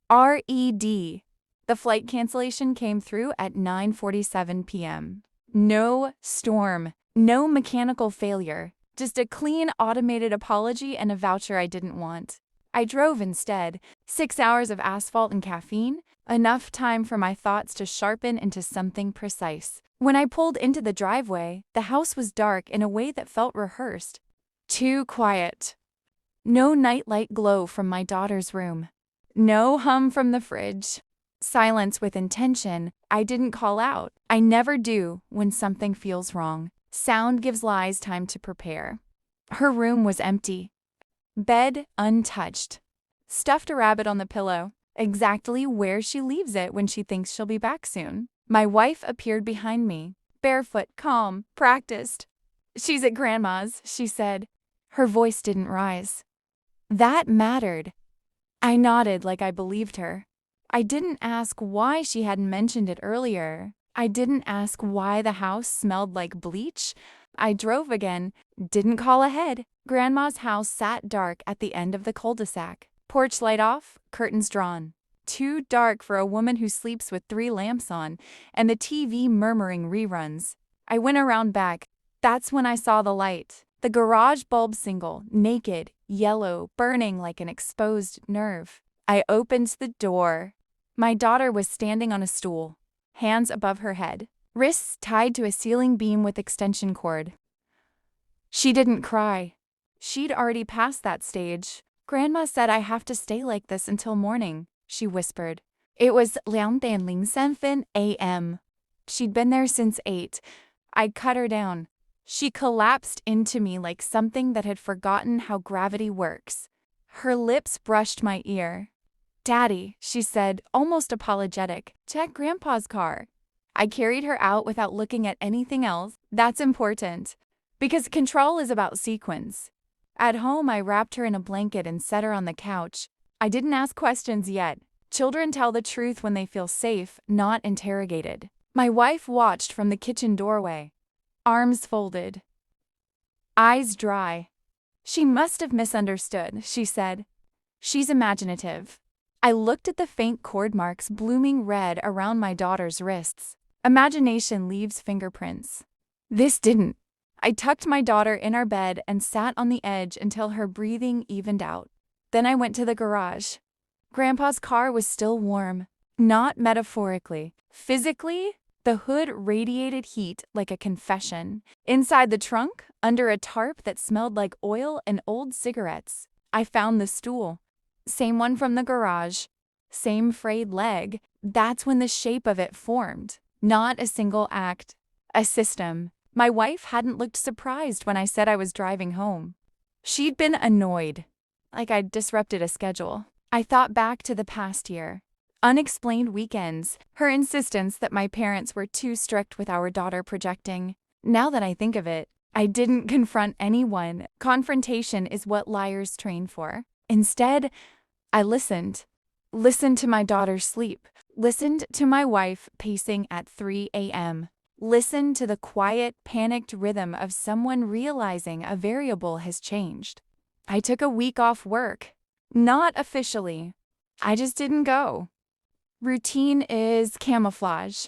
RED. The flight cancellation came through at 9:47 p.m. No storm, no mechanical failure, just a clean automated apology and a voucher I didn't want. I drove instead. 6 hours of asphalt and caffeine, enough time for my thoughts to sharpen into something precise. When I pulled into the driveway, the house was dark in a way that felt rehearsed. Too quiet. No nightlight glow from my daughter's room. No hum from the fridge. Silence with intention. I didn't call out. I never do when something feels wrong. Sound gives lies time to prepare. Her room was empty. Bed untouched. Stuffed a rabbit on the pillow, exactly where she leaves it when she thinks she'll be back soon. My wife appeared behind me, barefoot, calm, practiced. "She's at Grandma's," she said. Her voice didn't rise. That mattered. I nodded like I believed her. I didn't ask why she hadn't mentioned it earlier. I didn't ask why the house smelled like bleach. I drove again, didn't call ahead. Grandma's house sat dark at the end of the cul-de-sac. Porch light off, curtains drawn. Too dark for a woman who sleeps with 3 lamps on, and the TV murmuring reruns. I went around back. That's when I saw the light. The garage bulb single, naked, yellow, burning like an exposed nerve. I opened the door. My daughter was standing on a stool, hands above her head, wrists tied to a ceiling beam with extension cord. She didn't cry. She'd already passed that stage. "Grandma said I have to stay like this until morning," she whispered. It was 2:03 a.m. She'd been there since 8. I'd cut her down. She collapsed into me like something that had forgotten how gravity works. Her lips brushed my ear. "Daddy," she said, almost apologetic, "check Grandpa's car." I carried her out without looking at anything else. That's important, because control is about sequence. At home, I wrapped her in a blanket and set her on the couch. I didn't ask questions yet. Children tell the truth when they feel safe, not interrogated. My wife watched from the kitchen doorway. Arms folded. Eyes dry. "She must have misunderstood," she said. "She's imaginative." I looked at the faint cord marks blooming red around my daughter's wrists. Imagination leaves fingerprints. This didn't. I tucked my daughter in our bed and sat on the edge until her breathing evened out. Then I went to the garage. Grandpa's car was still warm. Not metaphorically. Physically, the hood radiated heat like a confession. Inside the trunk, under a tarp that smelled like oil and old cigarettes, I found the stool. Same one from the garage. Same frayed leg. That's when the shape of it formed. Not a single act. A system. My wife hadn't looked surprised when I said I was driving home. She'd been annoyed, like I'd disrupted a schedule. I thought back to the past year. Unexplained weekends, her insistence that my parents were too strict with our daughter projecting. Now that I think of it, I didn't confront anyone. Confrontation is what liars train for. Instead, I listened. Listened to my daughter's sleep. Listened to my wife pacing at 3 a.m. Listened to the quiet, panicked rhythm of someone realizing a variable has changed. I took a week off work. Not officially. I just didn't go. Routine is camouflage.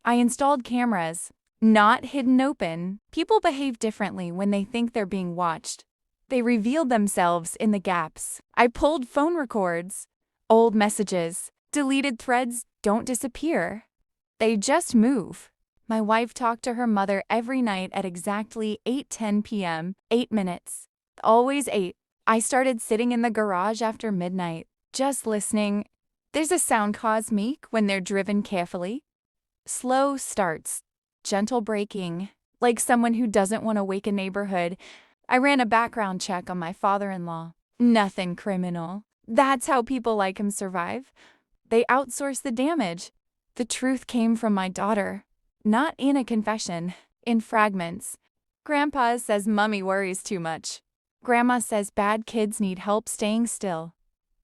I installed cameras, not hidden open. People behave differently when they think they're being watched. They revealed themselves in the gaps. I pulled phone records. Old messages, deleted threads don't disappear. They just move. My wife talked to her mother every night at exactly 8:10 p.m., 8 minutes. Always 8. I started sitting in the garage after midnight, just listening. There's a sound cosmic when they're driven carefully. Slow starts, gentle braking, like someone who doesn't want to wake a neighborhood. I ran a background check on my father-in-law. Nothing criminal. That's how people like him survive. They outsource the damage. The truth came from my daughter. Not in a confession, in fragments. Grandpa says Mommy worries too much. Grandma says bad kids need help staying still.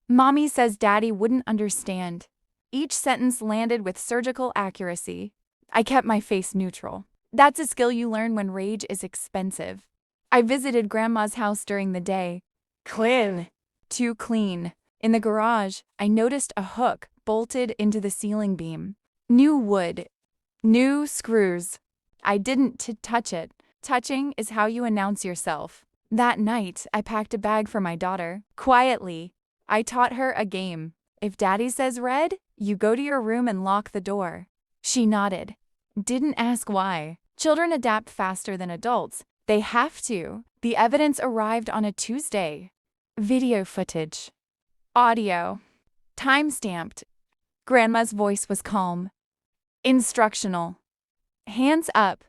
Mommy says Daddy wouldn't understand. Each sentence landed with surgical accuracy. I kept my face neutral. That's a skill you learn when rage is expensive. I visited Grandma's house during the day. Clean. Too clean. In the garage, I noticed a hook bolted into the ceiling beam. New wood, new screws. I didn't touch it. Touching is how you announce yourself. That night, I packed a bag for my daughter. Quietly, I taught her a game. If Daddy says red, you go to your room and lock the door. She nodded. Didn't ask why. Children adapt faster than adults. They have to. The evidence arrived on a Tuesday. Video footage. Audio. Time-stamped. Grandma's voice was calm. Instructional. Hands up.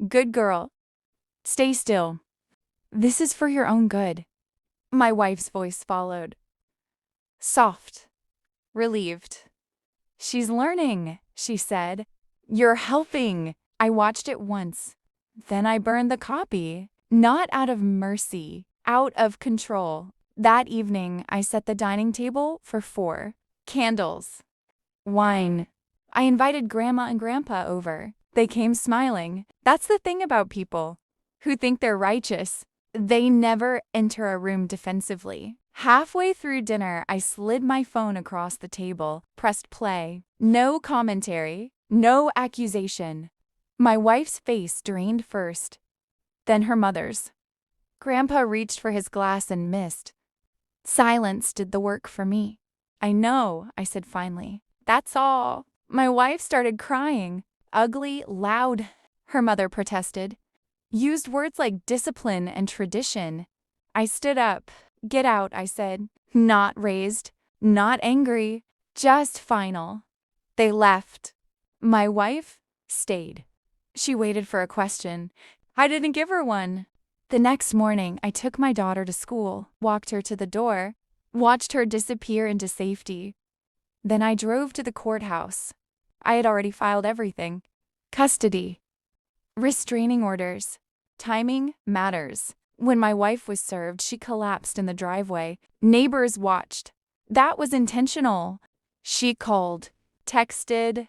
Good girl. Stay still. This is for your own good. My wife's voice followed. Soft. Relieved. She's learning, she said. You're helping. I watched it once. Then I burned the copy. Not out of mercy, out of control. That evening, I set the dining table for 4. Candles. Wine. I invited Grandma and Grandpa over. They came smiling. That's the thing about people who think they're righteous. They never enter a room defensively. Halfway through dinner, I slid my phone across the table, pressed play. No commentary, no accusation. My wife's face drained first, then her mother's. Grandpa reached for his glass and missed. Silence did the work for me. I know, I said finally. That's all. My wife started crying. Ugly, loud, her mother protested. Used words like discipline and tradition. I stood up. Get out, I said. Not raised, not angry, just final. They left. My wife stayed. She waited for a question. I didn't give her one. The next morning, I took my daughter to school, walked her to the door, watched her disappear into safety. Then I drove to the courthouse. I had already filed everything. Custody. Restraining orders. Timing matters. When my wife was served, she collapsed in the driveway. Neighbors watched. That was intentional. She called, texted,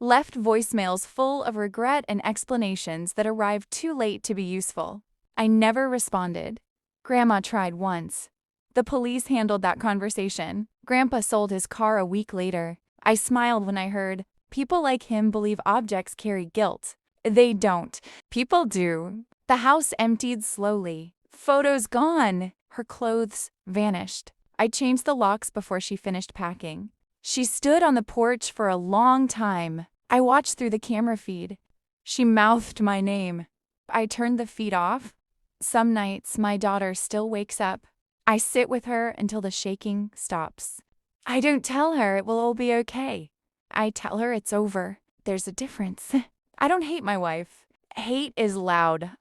left voicemails full of regret and explanations that arrived too late to be useful. I never responded. Grandma tried once. The police handled that conversation. Grandpa sold his car a week later. I smiled when I heard, people like him believe objects carry guilt. They don't. People do. The house emptied slowly. Photos gone. Her clothes vanished. I changed the locks before she finished packing. She stood on the porch for a long time. I watched through the camera feed. She mouthed my name. I turned the feed off. Some nights, my daughter still wakes up. I sit with her until the shaking stops. I don't tell her it will all be okay. I tell her it's over. There's a difference. I don't hate my wife. Hate is loud.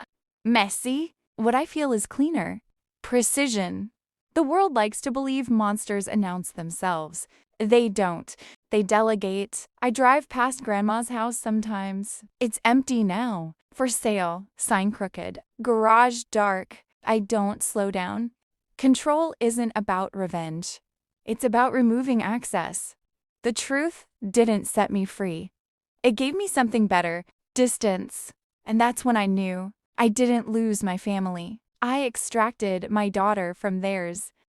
Messy. What I feel is cleaner. Precision. The world likes to believe monsters announce themselves. They don't. They delegate. I drive past Grandma's house sometimes. It's empty now. For sale. Sign crooked. Garage dark. I don't slow down. Control isn't about revenge. It's about removing access. The truth didn't set me free. It gave me something better. Distance. And that's when I knew I didn't lose my family. I extracted my daughter from theirs.